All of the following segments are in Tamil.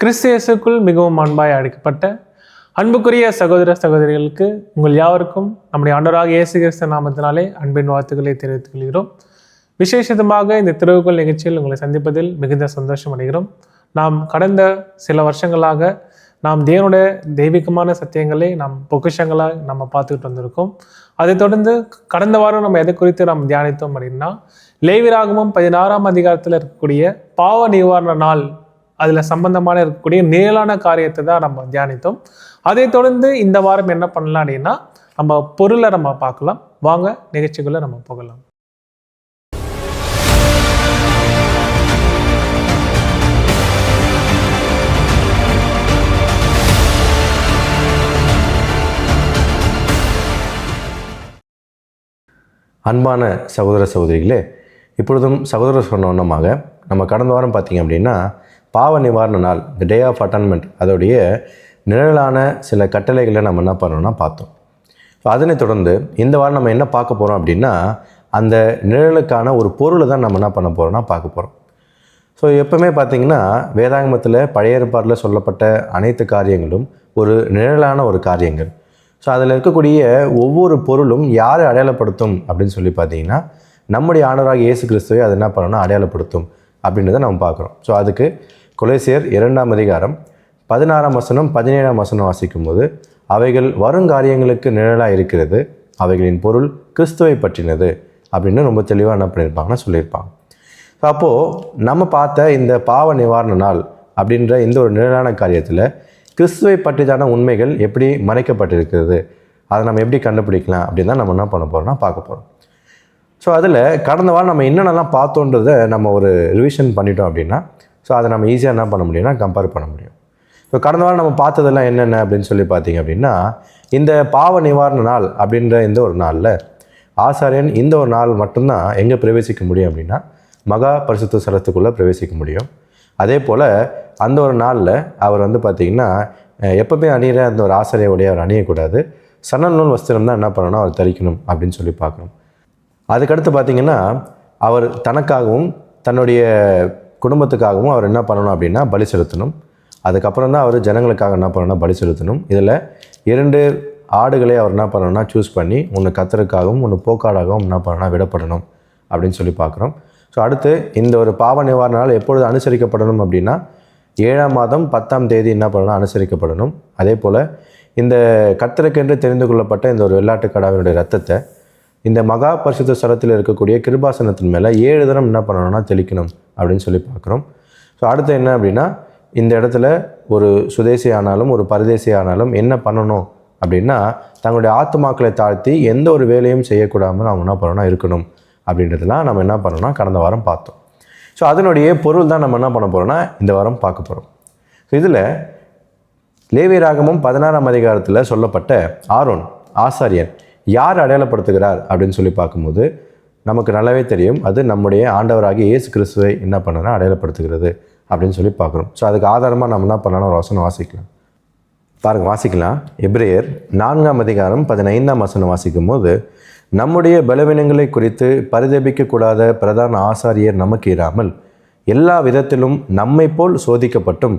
கிறிஸ்து இயேசுக்குள் மிகவும் அன்பாய் அழைக்கப்பட்ட அன்புக்குரிய சகோதர சகோதரிகளுக்கு உங்கள் யாவருக்கும் நம்முடைய ஆண்டவராக இயேசு கிறிஸ்து நாமத்தினாலே அன்பின் வாழ்த்துக்களை தெரிவித்துக் கொள்கிறோம். விசேஷமாக இந்த திருவுக்குள் நிகழ்ச்சியில் உங்களை சந்திப்பதில் மிகுந்த சந்தோஷம் அடைகிறோம். நாம் கடந்த சில வருஷங்களாக நாம் தேவனுடைய தெய்வீகமான சத்தியங்களை நாம் பொக்கிஷங்களாக நம்ம பார்த்துக்கிட்டு வந்திருக்கோம். அதை தொடர்ந்து கடந்த வாரம் நம்ம எதை குறித்து நாம் தியானித்தோம் அப்படின்னா, லேவியராகமம் 16ஆம் அதிகாரத்தில் இருக்கக்கூடிய பாவ நிவாரண நாள், அதில் சம்பந்தமான இருக்கக்கூடிய நேரான காரியத்தை தான் நம்ம தியானித்தோம். அதை தொடர்ந்து இந்த வாரம் என்ன பண்ணலாம் அப்படின்னா, நம்ம பொருளை நம்ம பார்க்கலாம். வாங்க நிகழ்ச்சிக்குள்ள நம்ம போகலாம். அன்பான சகோதர சகோதரிகளே, இப்பொழுதும் சகோதரர் சொன்ன வண்ணமாக நம்ம கடந்த வாரம் பார்த்திங்க அப்படின்னா பாவ நிவாரண நாள், த டே ஆஃப் அட்டான்மெண்ட், அதோடைய நிழலான சில கட்டளைகளை நம்ம என்ன பண்ணோம்னா பார்த்தோம். ஸோ அதனைத் தொடர்ந்து இந்த வாரம் நம்ம என்ன பார்க்க போகிறோம் அப்படின்னா, அந்த நிழலுக்கான ஒரு பொருளை தான் நம்ம என்ன பண்ண போகிறோம்னா பார்க்க போகிறோம். ஸோ எப்பவுமே பார்த்திங்கன்னா வேதாகமத்தில் பழைய ஏற்பாட்டில் சொல்லப்பட்ட அனைத்து காரியங்களும் ஒரு நிழலான ஒரு காரியங்கள். ஸோ அதில் இருக்கக்கூடிய ஒவ்வொரு பொருளும் யாரை அடையாளப்படுத்தும் அப்படின்னு சொல்லி பார்த்தீங்கன்னா, நம்முடைய ஆண்டவராக இயேசு கிறிஸ்துவை அது என்ன பண்ணணும்னா அடையாளப்படுத்தும் அப்படின்றத நம்ம பார்க்குறோம். ஸோ அதுக்கு கொலோசியர் 2ஆம் அதிகாரம் 16ஆம் வசனம் 17ஆம் வசனம் வாசிக்கும் போது, அவைகள் வருங்காரியங்களுக்கு நிழலாக இருக்கிறது, அவைகளின் பொருள் கிறிஸ்துவை பற்றினது அப்படின்னு ரொம்ப தெளிவாக என்ன பண்ணியிருப்பாங்கன்னா சொல்லியிருப்பாங்க. ஸோ அப்போது நம்ம பார்த்த இந்த பாவ நிவாரண நாள் அப்படின்ற இந்த ஒரு நிழலான காரியத்தில் கிறிஸ்துவை பற்றிதான உண்மைகள் எப்படி மறைக்கப்பட்டிருக்கிறது, அதை நம்ம எப்படி கண்டுபிடிக்கலாம் அப்படின்னு தான் நம்ம என்ன பண்ண போகிறோம்னா பார்க்க போகிறோம். ஸோ அதில் கடந்த வாரம் நம்ம என்னென்னலாம் பார்த்தோன்றதை நம்ம ஒரு ரிவிஷன் பண்ணிட்டோம் அப்படின்னா, ஸோ அதை நம்ம ஈஸியாக என்ன பண்ண முடியும்னா கம்பேர் பண்ண முடியும். ஸோ கடந்த வாரம் நம்ம பார்த்ததெல்லாம் என்னென்ன அப்படின்னு சொல்லி பார்த்தீங்க அப்படின்னா, இந்த பாவ நிவாரண நாள் அப்படின்ற இந்த ஒரு நாளில் ஆசாரியன் இந்த ஒரு நாள் மட்டும்தான் எங்கே பிரவேசிக்க முடியும் அப்படின்னா மகா பரிசுத்த ஸ்தலத்துக்குள்ளே பிரவேசிக்க முடியும். அதே போல் அந்த ஒரு நாளில் அவர் பார்த்திங்கன்னா எப்போவுமே அணிகிற அந்த ஒரு ஆசாரியவுடைய அவர் அணியக்கூடாது, சணல் நூல் வஸ்திரம் தான் என்ன பண்ணணும் அவர் தரிக்கணும் அப்படின்னு சொல்லி பார்க்கணும். அதுக்கடுத்து பார்த்திங்கன்னா அவர் தனக்காகவும் தன்னுடைய குடும்பத்துக்காகவும் அவர் என்ன பண்ணணும் அப்படின்னா பலி செலுத்தணும். அதுக்கப்புறம் தான் அவர் ஜனங்களுக்காக என்ன பண்ணணும்னா பலி செலுத்தணும். இதில் 2 ஆடுகளை அவர் என்ன பண்ணணும்னா சூஸ் பண்ணி, ஒன்று கத்தருக்காகவும் ஒன்று போக்காடாகவும் என்ன பண்ணணும்னா விடப்படணும் அப்படின்னு சொல்லி பார்க்குறோம். ஸோ அடுத்து இந்த ஒரு பாவ நிவாரண நாள் எப்பொழுது அனுசரிக்கப்படணும் அப்படின்னா 7ஆம் மாதம் 10ஆம் தேதி என்ன பண்ணணும் அனுசரிக்கப்படணும். அதே போல் இந்த கர்த்தருக்கென்று தெரிந்து கொள்ளப்பட்ட இந்த ஒரு வெள்ளாட்டு கடாவினுடைய ரத்தத்தை இந்த மகா பரிசுத்த ஸ்தலத்தில் இருக்கக்கூடிய கிருபாசனத்தின் மேலே 7 தரம் என்ன பண்ணணும்னா தெளிக்கணும் அப்படின்னு சொல்லி பார்க்குறோம். ஸோ அடுத்து என்ன அப்படின்னா, இந்த இடத்துல ஒரு சுதேசி ஆனாலும் ஒரு பரதேசி ஆனாலும் என்ன பண்ணணும் அப்படின்னா, தங்களுடைய ஆத்துமாக்களை தாழ்த்தி எந்த ஒரு வேலையும் செய்யக்கூடாமல் அவங்க என்ன பண்ணணும்னா இருக்கணும் அப்படின்றதுலாம் நம்ம என்ன பண்ணோம்னா கடந்த வாரம் பார்த்தோம். ஸோ அதனுடைய பொருள் தான் நம்ம என்ன பண்ண போகிறோம்னா இந்த வாரம் பார்க்க போகிறோம். ஸோ இதில் லேவியராகமம் 16ஆம் அதிகாரத்தில் சொல்லப்பட்ட ஆரோன் ஆசாரியன் யார் அடையாளப்படுத்துகிறார் அப்படின்னு சொல்லி பார்க்கும்போது நமக்கு நல்லாவே தெரியும், அது நம்முடைய ஆண்டவராகிய இயேசு கிறிஸ்துவை என்ன பண்ணனா அடையாளப்படுத்துகிறது அப்படின்னு சொல்லி பார்க்குறோம். ஸோ அதுக்கு ஆதாரமாக நம்ம என்ன பண்ணலாம், ஒரு வசனம் வாசிக்கலாம். பாருங்கள், வாசிக்கலாம். எபிரேயர் 4ஆம் அதிகாரம் 15ஆம் வசனம் வாசிக்கும் போது, நம்முடைய பலவீனங்களை குறித்து பரிதபிக்கக்கூடாத பிரதான ஆசாரியர் நமக்கு இராமல் எல்லா விதத்திலும் நம்மை போல் சோதிக்கப்பட்டும்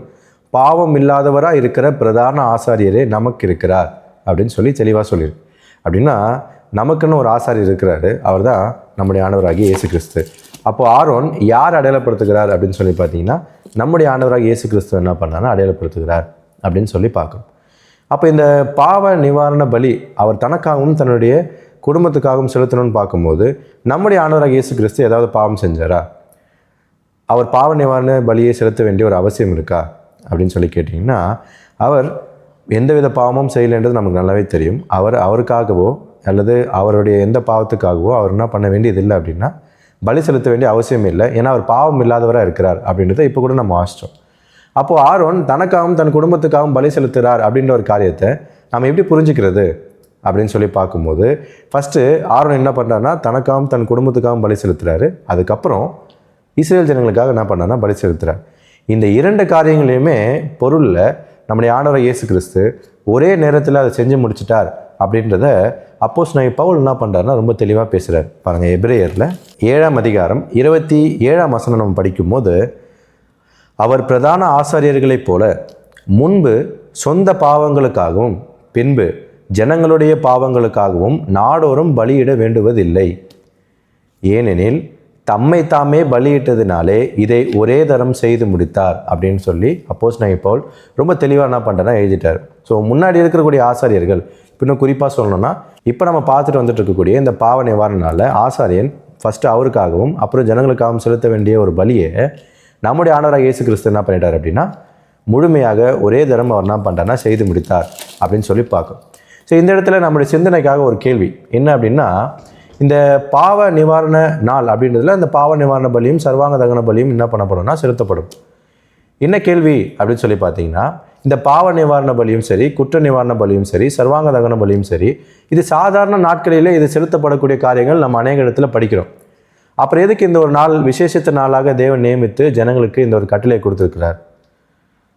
பாவம் இல்லாதவராக இருக்கிற பிரதான ஆசாரியரே நமக்கு இருக்கிறார் அப்படின்னு சொல்லி தெளிவாக சொல்லியிருக்கு. அப்படின்னா நமக்குன்னு ஒரு ஆசாரியர் இருக்கிறாரு, அவர் தான் நம்முடைய ஆண்டவராகிய இயேசு கிறிஸ்து. அப்போது ஆரோன் யார் அடையாளப்படுத்துகிறார் அப்படின்னு சொல்லி பார்த்தீங்கன்னா, நம்முடைய ஆண்டவராகிய இயேசு கிறிஸ்து என்ன பண்ணான்னா அடையாளப்படுத்துகிறார் அப்படின்னு சொல்லி பார்க்கணும். அப்போ இந்த பாவ நிவாரண பலி அவர் தனக்காகவும் தன்னுடைய குடும்பத்துக்காகவும் செலுத்தணும்னு பார்க்கும்போது, நம்முடைய ஆண்டவராகிய இயேசு கிறிஸ்து ஏதாவது பாவம் செஞ்சாரா? அவர் பாவ நிவாரண பலியை செலுத்த வேண்டிய ஒரு அவசியம் இருக்கா அப்படின்னு சொல்லி கேட்டிங்கன்னா, அவர் எந்தவித பாவமும் செய்யலைன்றது நமக்கு நல்லாவே தெரியும். அவருக்காகவோ அல்லது அவருடைய எந்த பாவத்துக்காகவோ அவர் என்ன பண்ண வேண்டியதில்லை அப்படின்னா பலி செலுத்த வேண்டிய அவசியம் இல்லை. ஏன்னா அவர் பாவம் இல்லாதவராக இருக்கிறார் அப்படின்றத இப்போ கூட நம்ம வாசித்தோம். அப்போது ஆரோன் தனக்காகவும் தன் குடும்பத்துக்காகவும் பலி செலுத்துகிறார் அப்படின்ற ஒரு காரியத்தை நம்ம எப்படி புரிஞ்சுக்கிறது அப்படின்னு சொல்லி பார்க்கும்போது, ஃபஸ்ட்டு ஆரோன் என்ன பண்ணுறாருன்னா தனக்காகவும் தன் குடும்பத்துக்காகவும் பலி செலுத்துகிறாரு. அதுக்கப்புறம் இஸ்ரேல் ஜனங்களுக்காக என்ன பண்ணார்னா பலி செலுத்துகிறார். இந்த 2 காரியங்களையுமே பொருளில் நம்முடைய ஆண்டவர் இயேசு கிறிஸ்து ஒரே நேரத்தில் அதை செஞ்சு முடிச்சிட்டார் அப்படின்றத அப்போஸ்தலனாகிய பவுல் என்ன பண்ணுறாருன்னா ரொம்ப தெளிவாக பேசுகிறார். பாருங்கள், எபிரேயரில் 7ஆம் அதிகாரம் 27ஆம் வசனம் நம்ம படிக்கும்போது, அவர் பிரதான ஆசாரியர்களைப் போல முன்பு சொந்த பாவங்களுக்காகவும் பின்பு ஜனங்களுடைய பாவங்களுக்காகவும் நாடோறும் பலியிட வேண்டுவதில்லை. ஏனெனில் தம்மை தாமே பலியிட்டதினாலே இதை ஒரே தரம் செய்து முடித்தார் அப்படின்னு சொல்லி அப்போஸ்தலனாகிய பவுல் ரொம்ப தெளிவாக என்ன பண்ணுறேன்னா எழுதிட்டார். ஸோ முன்னாடி இருக்கக்கூடிய ஆசாரியர்கள், இன்னும் குறிப்பாக சொல்லணும்னா இப்போ நம்ம பார்த்துட்டு வந்துட்டு இருக்கக்கூடிய இந்த பாவ நிவாரணனால ஆசாரியன் ஃபஸ்ட்டு அவருக்காகவும் அப்புறம் ஜனங்களுக்காகவும் செலுத்த வேண்டிய ஒரு பலியை நம்முடைய ஆண்டவராக இயேசு கிறிஸ்து என்ன பண்ணிட்டார் அப்படின்னா முழுமையாக ஒரே தரம் அவர் என்ன பண்ணுறாருன்னா செய்து முடித்தார் அப்படின்னு சொல்லி பார்க்கும். ஸோ இந்த இடத்துல நம்முடைய சிந்தனைக்காக ஒரு கேள்வி என்ன அப்படின்னா, இந்த பாவ நிவாரண நாள் அப்படின்றதுல இந்த பாவ நிவாரண பலியும் சர்வாங்க தகன பலியும் என்ன பண்ணப்படும்னா செலுத்தப்படும். என்ன கேள்வி அப்படின்னு சொல்லி பார்த்தீங்கன்னா, இந்த பாவ நிவாரண பலியும் சரி, குற்ற நிவாரண பலியும் சரி, சர்வாங்க தகன பலியும் சரி, இது சாதாரண நாட்களிலே இது செலுத்தப்படக்கூடிய காரியங்கள் நம்ம அநேக இடத்துல படிக்கிறோம். அப்புறம் எதுக்கு இந்த ஒரு நாள் விசேஷித்த நாளாக தேவன் நியமித்து ஜனங்களுக்கு இந்த ஒரு கட்டளை கொடுத்துருக்கிறார்?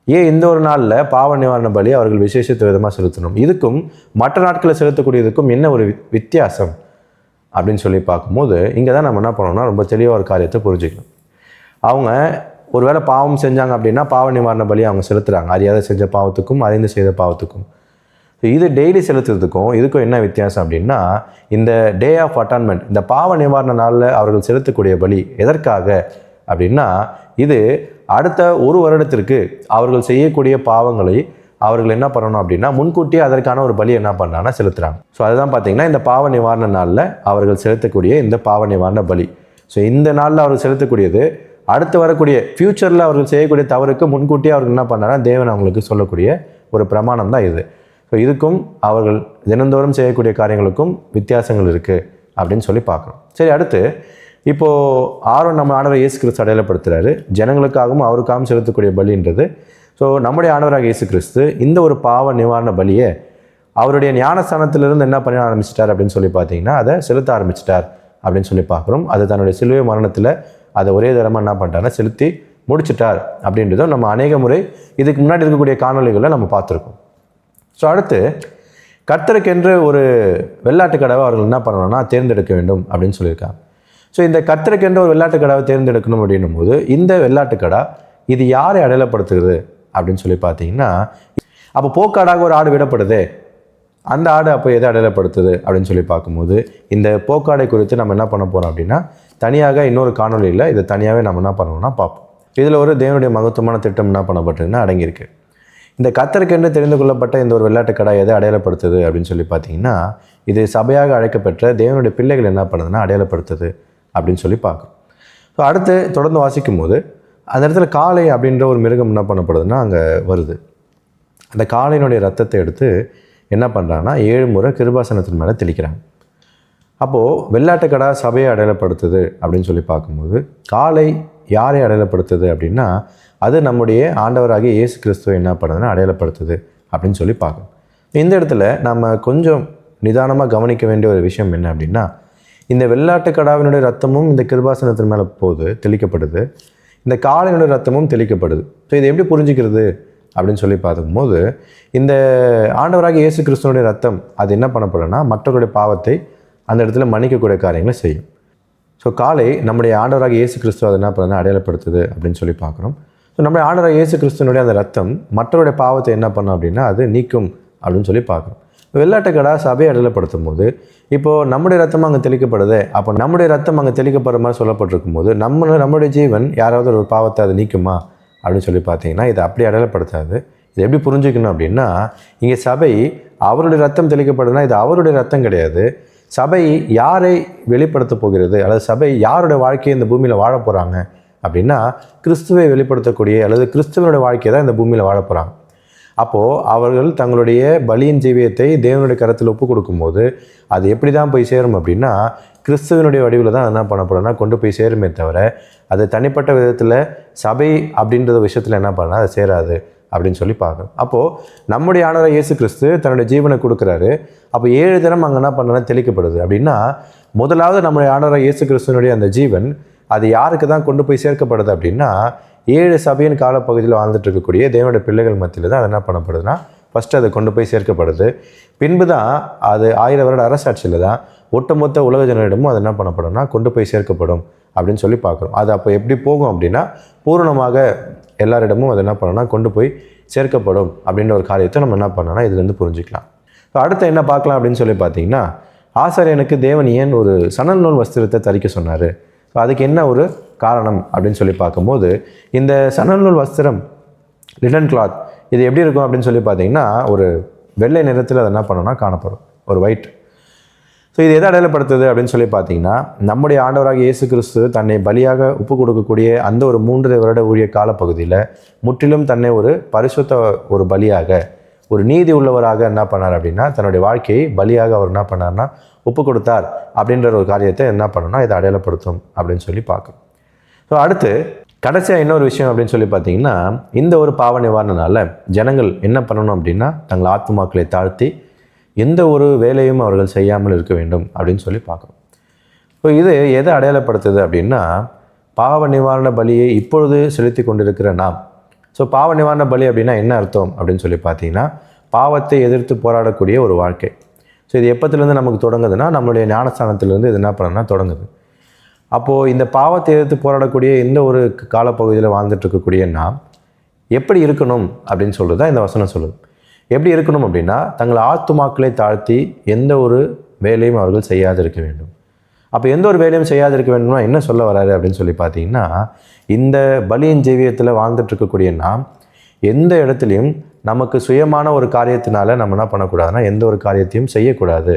ஏன் இந்த ஒரு நாளில் பாவ நிவாரண பலி அவர்கள் விசேஷித்த விதமாக செலுத்தணும்? இதுக்கும் மற்ற நாட்களில் செலுத்தக்கூடியதுக்கும் என்ன ஒரு வித்தியாசம் அப்படின்னு சொல்லி பார்க்கும்போது இங்கே தான் நம்ம என்ன பண்ணோம்னா ரொம்ப தெளிவாக ஒரு காரியத்தை புரிஞ்சுக்கணும். அவங்க ஒருவேளை பாவம் செஞ்சாங்க அப்படின்னா பாவ நிவாரண பலி அவங்க செலுத்துகிறாங்க, அறியாத செஞ்ச பாவத்துக்கும் அறிந்து செய்த பாவத்துக்கும். இது டெய்லி செலுத்துறதுக்கும் இதுக்கும் என்ன வித்தியாசம் அப்படின்னா, இந்த டே ஆஃப் அட்டான்மெண்ட், இந்த பாவ நிவாரண நாளில் அவர்கள் செலுத்தக்கூடிய பலி எதற்காக அப்படின்னா, இது அடுத்த ஒரு வருடத்திற்கு அவர்கள் செய்யக்கூடிய பாவங்களை அவர்கள் என்ன பண்ணணும் அப்படின்னா முன்கூட்டியே அதற்கான ஒரு பலி என்ன பண்ணாங்கன்னா செலுத்துகிறாங்க. ஸோ அதுதான் பார்த்தீங்கன்னா இந்த பாவ நிவாரண நாளில் அவர்கள் செலுத்தக்கூடிய இந்த பாவ நிவாரண பலி. ஸோ இந்த நாளில் அவர்கள் செலுத்தக்கூடியது அடுத்து வரக்கூடிய ஃப்யூச்சரில் அவர்கள் செய்யக்கூடிய தவறுக்கு முன்கூட்டியே அவர்கள் என்ன பண்ணாங்கன்னா தேவன் அவங்களுக்கு சொல்லக்கூடிய ஒரு பிரமாணம் தான் இது. ஸோ இதுக்கும் அவர்கள் தினந்தோறும் செய்யக்கூடிய காரியங்களுக்கும் வித்தியாசங்கள் இருக்குது அப்படின்னு சொல்லி பார்க்குறோம். சரி, அடுத்து இப்போது ஆரோன் நம்ம ஆண்டவர் இயேசு கிறிஸ்து அடையாளப்படுத்துகிறாரு, ஜனங்களுக்காகவும் அவருக்காகவும் செலுத்தக்கூடிய பலின்றது. ஸோ நம்முடைய ஆண்டவராக இயேசு கிறிஸ்து இந்த ஒரு பாவ நிவாரண பலியை அவருடைய ஞானஸ்தானத்திலிருந்து என்ன பண்ண ஆரம்பிச்சிட்டார் அப்படின்னு சொல்லி பார்த்தீங்கன்னா அதை செலுத்த ஆரம்பிச்சிட்டார் அப்படின்னு சொல்லி பார்க்குறோம். அது தன்னுடைய சிலுவை மரணத்தில் அதை ஒரே தரமாக என்ன பண்ணிட்டாருன்னா செலுத்தி முடிச்சிட்டார் அப்படின்றதும் நம்ம அநேக முறை இதுக்கு முன்னாடி இருக்கக்கூடிய காணொலிகளில் நம்ம பார்த்துருக்கோம். ஸோ அடுத்து கர்த்தருக்கென்று ஒரு வெள்ளாட்டு கடாவை அவர்கள் என்ன பண்ணணும்னா தேர்ந்தெடுக்க வேண்டும் அப்படின்னு சொல்லியிருக்காங்க. ஸோ இந்த கர்த்தருக்கென்று ஒரு வெள்ளாட்டு கடாவை தேர்ந்தெடுக்கணும் அப்படின்னும் போது இந்த வெள்ளாட்டு கடா இது யாரை அடையாளப்படுத்துகிறது அப்படின்னு சொல்லி பார்த்தீங்கன்னா, அப்போ போக்காடாக ஒரு ஆடு விடப்படுது, அந்த ஆடு அப்போ எதை அடையாளப்படுத்துது அப்படின்னு சொல்லி பார்க்கும்போது இந்த போக்காடை குறித்து நம்ம என்ன பண்ண போகிறோம் அப்படின்னா தனியாக இன்னொரு காணொலியில் இதை தனியாகவே நம்ம என்ன பண்ணணும்னா பார்ப்போம். இதில் ஒரு தேவனுடைய மகத்துவமான திட்டம் என்ன பண்ணப்பட்டிருக்குன்னா அடங்கியிருக்கு. இந்த கர்த்தருக்கென்று தெரிந்து கொள்ளப்பட்ட இந்த ஒரு வெள்ளாட்டு கடா எதை அடையாளப்படுத்துது அப்படின்னு சொல்லி பார்த்தீங்கன்னா, இது சபையாக அழைக்கப்பட்ட தேவனுடைய பிள்ளைகள் என்ன பண்ணுதுன்னா அடையாளப்படுத்துது அப்படின்னு சொல்லி பார்க்குறோம். ஸோ அடுத்து தொடர்ந்து வாசிக்கும் போது அந்த இடத்துல காளை அப்படின்ற ஒரு மிருகம் என்ன பண்ணப்படுதுன்னா அங்கே வருது. அந்த காளையினுடைய ரத்தத்தை எடுத்து என்ன பண்ணுறாங்கன்னா 7 முறை கிருபாசனத்தின் மேலே தெளிக்கிறாங்க. அப்போது வெள்ளாட்டுக்கடா சபையை அடையாளப்படுத்துது அப்படின்னு சொல்லி பார்க்கும்போது காளை யாரை அடையாளப்படுத்துது அப்படின்னா அது நம்முடைய ஆண்டவராகிய இயேசு கிறிஸ்துவை என்ன பண்ணுறதுன்னா அடையாளப்படுத்துது அப்படின்னு சொல்லி பார்க்கணும். இந்த இடத்துல நம்ம கொஞ்சம் நிதானமாக கவனிக்க வேண்டிய ஒரு விஷயம் என்ன அப்படின்னா, இந்த வெள்ளாட்டுக்கடாவினுடைய ரத்தமும் இந்த கிருபாசனத்தின் மேலே போது தெளிக்கப்படுது, இந்த காளையினுடைய ரத்தமும் தெளிக்கப்படுது. ஸோ இதை எப்படி புரிஞ்சுக்கிறது அப்படின்னு சொல்லி பார்க்கும்போது இந்த ஆண்டவராகிய இயேசு கிறிஸ்துவனுடைய ரத்தம் அது என்ன பண்ணப்படும்னா மற்றவருடைய பாவத்தை அந்த இடத்துல மன்னிக்கக்கூடிய காரியங்களை செய்யும். ஸோ காளை நம்முடைய ஆண்டவராகிய இயேசு கிறிஸ்துவ அதை என்ன பண்ணுறதுனா அடையாளப்படுத்துது அப்படின்னு சொல்லி பார்க்குறோம். ஸோ நம்முடைய ஆண்டவராகிய இயேசு கிறிஸ்துவனுடைய அந்த ரத்தம் மற்றவருடைய பாவத்தை என்ன பண்ணும் அப்படின்னா அது நீக்கும் அப்படின்னு சொல்லி பார்க்குறோம். வெள்ளாட்டுக்கடா சபையை அடையாளப்படுத்தும் போது இப்போது நம்முடைய ரத்தம் அங்கே தெளிக்கப்படுது, அப்போ நம்முடைய ரத்தம் அங்கே தெளிக்கப்படுற மாதிரி சொல்லப்பட்டிருக்கும் போது நம்மளுடைய ஜீவன் யாராவது ஒரு பாவத்தை அதை நீக்குமா அப்படின்னு சொல்லி பார்த்தீங்கன்னா இதை அப்படி அடையாளப்படுத்தாது. இது எப்படி புரிஞ்சுக்கணும் அப்படின்னா, இங்கே சபை அவருடைய ரத்தம் தெளிக்கப்படுதுன்னா இது அவருடைய ரத்தம் கிடையாது. சபை யாரை வெளிப்படுத்த போகிறது அல்லது சபை யாருடைய வாழ்க்கையை இந்த பூமியில் வாழ போகிறாங்க அப்படின்னா கிறிஸ்துவை வெளிப்படுத்தக்கூடிய அல்லது கிறிஸ்துவனுடைய வாழ்க்கையை தான் இந்த பூமியில் வாழ போகிறாங்க. அப்போது அவர்கள் தங்களுடைய பலியின் ஜீவியத்தை தேவனுடைய கரத்தில் ஒப்பு கொடுக்கும்போது அது எப்படி தான் போய் சேரும் அப்படின்னா கிறிஸ்துவனுடைய வடிவில் தான் என்ன பண்ணப்படும்னா கொண்டு போய் சேருமே தவிர அது தனிப்பட்ட விதத்தில் சபை அப்படின்ற விஷயத்தில் என்ன பண்ணால் அது சேராது அப்படின்னு சொல்லி பார்க்கணும். அப்போது நம்முடைய ஆண்டவர் இயேசு கிறிஸ்து தன்னுடைய ஜீவனை கொடுக்குறாரு. அப்போ 7 தினம் அங்கே என்ன பண்ணனா தெளிக்கப்படுது அப்படின்னா முதலாவது நம்முடைய ஆண்டவர் இயேசு கிறிஸ்துவனுடைய அந்த ஜீவன் அது யாருக்கு தான் கொண்டு போய் சேர்க்கப்படுது அப்படின்னா 7 சபையின் காலப்பகுதியில் வாழ்ந்துட்டு இருக்கக்கூடிய தேவனுடைய பிள்ளைகள் மத்தியில் தான் அது என்ன பண்ணப்படுதுன்னா ஃபஸ்ட்டு அதை கொண்டு போய் சேர்க்கப்படுது. பின்பு தான் அது 1000 வருட அரசாட்சியில் தான் ஒட்டுமொத்த உலக ஜனரிடமும் அது என்ன பண்ணப்படும்னா கொண்டு போய் சேர்க்கப்படும் அப்படின்னு சொல்லி பார்க்குறோம். அது அப்போ எப்படி போகும் அப்படின்னா பூரணமாக எல்லாரிடமும் அது என்ன பண்ணணும்னா கொண்டு போய் சேர்க்கப்படும் அப்படின்ற ஒரு காரியத்தை நம்ம என்ன பண்ணோம்னா இதுலேருந்து புரிஞ்சுக்கலாம். ஸோ அடுத்து என்ன பார்க்கலாம் அப்படின்னு சொல்லி பார்த்தீங்கன்னா, ஆசாரியனுக்கு தேவன் ஏன் ஒரு சணல் நூல் வஸ்திரத்தை தரிக்க சொன்னார்? ஸோ அதுக்கு என்ன ஒரு காரணம் அப்படின்னு சொல்லி பார்க்கும்போது, இந்த சணல் நூல் வஸ்திரம் லினன் கிளாத் இது எப்படி இருக்கும் அப்படின்னு சொல்லி பார்த்தீங்கன்னா, ஒரு வெள்ளை நிறத்தில் அது என்ன பண்ணணும்னா காணப்படும், ஒரு ஒயிட். ஸோ இது எதை அடையாளப்படுத்துது அப்படின்னு சொல்லி பார்த்தீங்கன்னா, நம்முடைய ஆண்டவராக இயேசு கிறிஸ்து தன்னை பலியாக ஒப்பு கொடுக்கக்கூடிய அந்த ஒரு 3 வருட ஊழிய காலப்பகுதியில் முற்றிலும் தன்னை ஒரு பரிசுத்த ஒரு பலியாக, ஒரு நீதி உள்ளவராக என்ன பண்ணார் அப்படின்னா, தன்னுடைய வாழ்க்கையை பலியாக அவர் என்ன பண்ணார்னா ஒப்பு கொடுத்தார் அப்படின்ற ஒரு காரியத்தை என்ன பண்ணணும்னா இதை அடையாளப்படுத்தும் அப்படின்னு சொல்லி பார்க்கணும். ஸோ அடுத்து கடைசியாக இன்னொரு விஷயம் அப்படின்னு சொல்லி பார்த்தீங்கன்னா, இந்த ஒரு பாவ நிவாரணனால ஜனங்கள் என்ன பண்ணணும் அப்படின்னா, தங்கள் ஆத்துமாக்களை தாழ்த்தி எந்த ஒரு வேலையும் அவர்கள் செய்யாமல் இருக்க வேண்டும் அப்படின்னு சொல்லி பார்க்கணும். ஸோ இது எதை அடையாளப்படுத்துது அப்படின்னா, பாவ நிவாரண பலியை இப்பொழுது செலுத்தி கொண்டிருக்கிற நாம். ஸோ பாவ நிவாரண பலி அப்படின்னா என்ன அர்த்தம் அப்படின்னு சொல்லி பார்த்தீங்கன்னா, பாவத்தை எதிர்த்து போராடக்கூடிய ஒரு வாழ்க்கை. ஸோ இது எப்போத்துலேருந்து நமக்கு தொடங்குதுன்னா, நம்மளுடைய ஞானஸ்தானத்திலேருந்து இது என்ன பண்ணணும்னா தொடங்குது. அப்போது இந்த பாவத்தை எதிர்த்து போராடக்கூடிய இந்த ஒரு காலப்பகுதியில் வாழ்ந்துட்டு இருக்கக்கூடிய நாம் எப்படி இருக்கணும் அப்படின்னு சொல்கிறது தான் இந்த வசனம் சொல்லுது. எப்படி இருக்கணும் அப்படின்னா, தங்கள் ஆத்துமாக்களை தாழ்த்தி எந்த ஒரு வேலையும் அவர்கள் செய்யாது இருக்க வேண்டும். அப்போ எந்த ஒரு வேலையும் செய்யாது இருக்க வேண்டும்னா என்ன சொல்ல வராரு அப்படின்னு சொல்லி பார்த்தீங்கன்னா, இந்த பலியின் ஜீவியத்தில் வாழ்ந்துட்டு இருக்கக்கூடிய நாம் எந்த இடத்துலையும் நமக்கு சுயமான ஒரு காரியத்தினால நம்ம என்ன பண்ணக்கூடாதுன்னா எந்த ஒரு காரியத்தையும் செய்யக்கூடாது.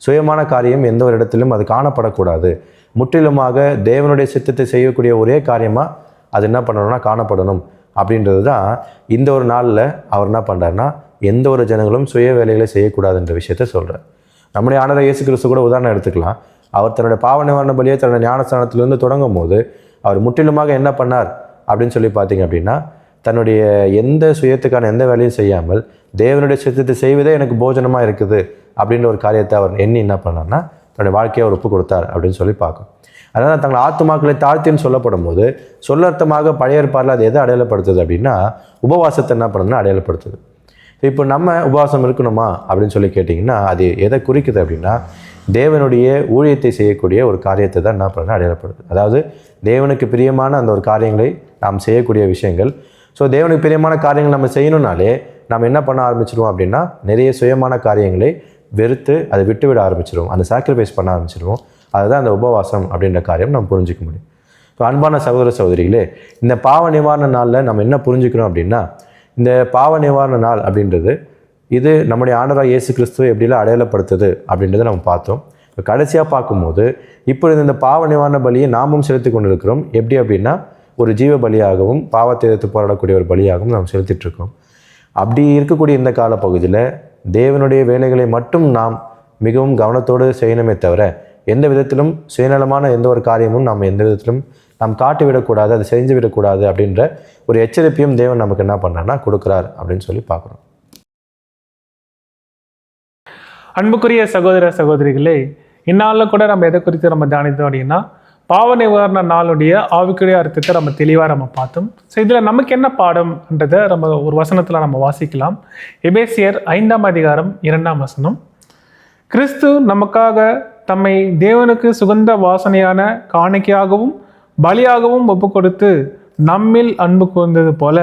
சுயமான காரியம் எந்த ஒரு இடத்திலும் அது காணப்படக்கூடாது. முற்றிலுமாக தேவனுடைய சித்தத்தை செய்யக்கூடிய ஒரே காரியமாக அது என்ன பண்ணணும்னா காணப்படணும் அப்படின்றது தான் இந்த ஒரு நாளில் அவர் என்ன பண்ணுறாருன்னா, எந்த ஒரு ஜனங்களும் சுய வேலைகளை செய்யக்கூடாதுன்ற விஷயத்த சொல்கிறார். நம்முடைய ஆண்டவர் இயேசு கிறிஸ்து கூட உதாரணம் எடுத்துக்கலாம். அவர் தன்னுடைய பாவ நிவாரண பலியை தன்னுடைய ஞானஸ்தானத்திலிருந்து தொடங்கும் போது அவர் முற்றிலுமாக என்ன பண்ணார் அப்படின்னு சொல்லி பார்த்தீங்க அப்படின்னா, தன்னுடைய எந்த சுயத்துக்கான எந்த வேலையும் செய்யாமல் தேவனுடைய சித்தத்தை செய்வதே எனக்கு போஜனமாக இருக்குது அப்படின்ற ஒரு காரியத்தை அவர் எண்ணி என்ன பண்ணார்னா தன்னுடைய வாழ்க்கையை அவர் ஒப்பு கொடுத்தார் அப்படின்னு சொல்லி பார்க்கும். அதனால் தங்கள் ஆத்துமாக்களை தாழ்த்தின்னு சொல்லப்படும் போது சொல்லர்த்தமாக பழைய ஏற்பாடில் அது எதை அடையாளப்படுத்துது அப்படின்னா, உபவாசத்தை என்ன பண்ணுதுன்னா அடையாளப்படுத்துது. இப்போ நம்ம உபவாசம் இருக்கணுமா அப்படின்னு சொல்லி கேட்டிங்கன்னா, அது எதை குறிக்குது அப்படின்னா, தேவனுடைய ஊழியத்தை செய்யக்கூடிய ஒரு காரியத்தை தான் என்ன பண்ணுறது அடையாளப்படுது. அதாவது தேவனுக்கு பிரியமான அந்த ஒரு காரியங்களை நாம் செய்யக்கூடிய விஷயங்கள். ஸோ தேவனுக்கு பிரியமான காரியங்கள் நம்ம செய்யணும்னாலே நம்ம என்ன பண்ண ஆரம்பிச்சிடுவோம் அப்படின்னா, நிறைய சுயமான காரியங்களை வெறுத்து அதை விட்டுவிட ஆரம்பிச்சிடுவோம், அந்த சாக்ரிஃபைஸ் பண்ண ஆரம்பிச்சிடுவோம். அதுதான் அந்த உபவாசம் அப்படின்ற காரியம் நம்ம புரிஞ்சிக்க முடியும். ஸோ அன்பான சகோதர சகோதரிகளே, இந்த பாவ நிவாரண நாளில் நம்ம என்ன புரிஞ்சுக்கிறோம் அப்படின்னா, இந்த பாவ நிவாரண நாள் அப்படின்றது இது நம்முடைய ஆண்டவராக இயேசு கிறிஸ்துவை எப்படிலாம் அடையாளப்படுத்துது அப்படின்றத நம்ம பார்த்தோம். இப்போ கடைசியாக பார்க்கும்போது இப்பொழுது இந்த பாவ நிவாரண பலியை நாமும் செலுத்தி கொண்டு இருக்கிறோம். எப்படி அப்படின்னா, ஒரு ஜீவ பலியாகவும் பாவத்தை எதிர்த்து போராடக்கூடிய ஒரு பலியாகவும் நாம் செலுத்திட்டுருக்கோம். அப்படி இருக்கக்கூடிய இந்த காலப்பகுதியில் தேவனுடைய வேலைகளை மட்டும் நாம் மிகவும் கவனத்தோடு செய்யணுமே தவிர எந்த விதத்திலும் சுயநலமான எந்த ஒரு காரியமும் நாம் எந்த விதத்திலும் நாம் காட்டிவிடக்கூடாது, அதை செஞ்சு விடக்கூடாது அப்படின்ற ஒரு எச்சரிப்பையும் தேவன் நமக்கு என்ன பண்ணார்னா கொடுக்குறார் அப்படின்னு சொல்லி பார்க்குறோம். அன்புக்குரிய சகோதர சகோதரிகளே, இந்நாளில் கூட நம்ம எதை குறித்து நம்ம தியானித்தோம் அப்படின்னா, பாவ நிவாரண நாளுடைய ஆவிக்குரிய அர்த்தத்தை நம்ம தெளிவாக நம்ம பார்த்தோம். ஸோ இதில் நமக்கு என்ன பாடம்ன்றதை நம்ம ஒரு வசனத்தில் நம்ம வாசிக்கலாம். எபேசியர் 5ஆம் அதிகாரம் 2ஆம் வசனம். கிறிஸ்து நமக்காக தம்மை தேவனுக்கு சுகந்த வாசனையான காணிக்கையாகவும் பலியாகவும் ஒப்பு கொடுத்து நம்மில் அன்பு கூர்ந்தது போல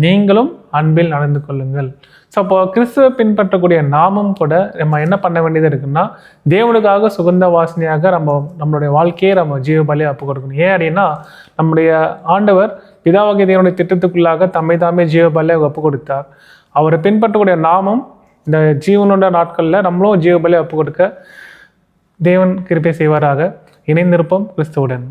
நீங்களும் அன்பில் நடந்து கொள்ளுங்கள். ஸோ அப்போ கிறிஸ்துவை பின்பற்றக்கூடிய நாமும் கூட நம்ம என்ன பண்ண வேண்டியது இருக்குன்னா, தேவனுக்காக சுகந்த வாசனையாக நம்மளுடைய வாழ்க்கையை நம்ம ஜீவ பலியை ஒப்பு கொடுக்கணும். ஏன் அப்படின்னா, நம்முடைய ஆண்டவர் பிதாவாகிய தேவனுடைய திட்டத்துக்குள்ளாக தம்மை தாமே ஜீவ பலியை ஒப்பு கொடுத்தார். அவரை பின்பற்றக்கூடிய நாமும் இந்த ஜீவனோட நாட்களில் நம்மளும் ஜீவ பலியை ஒப்பு கொடுக்க தேவன் கிருபை செய்வாராக. இணைந்திருப்போம் கிறிஸ்துவுடன்.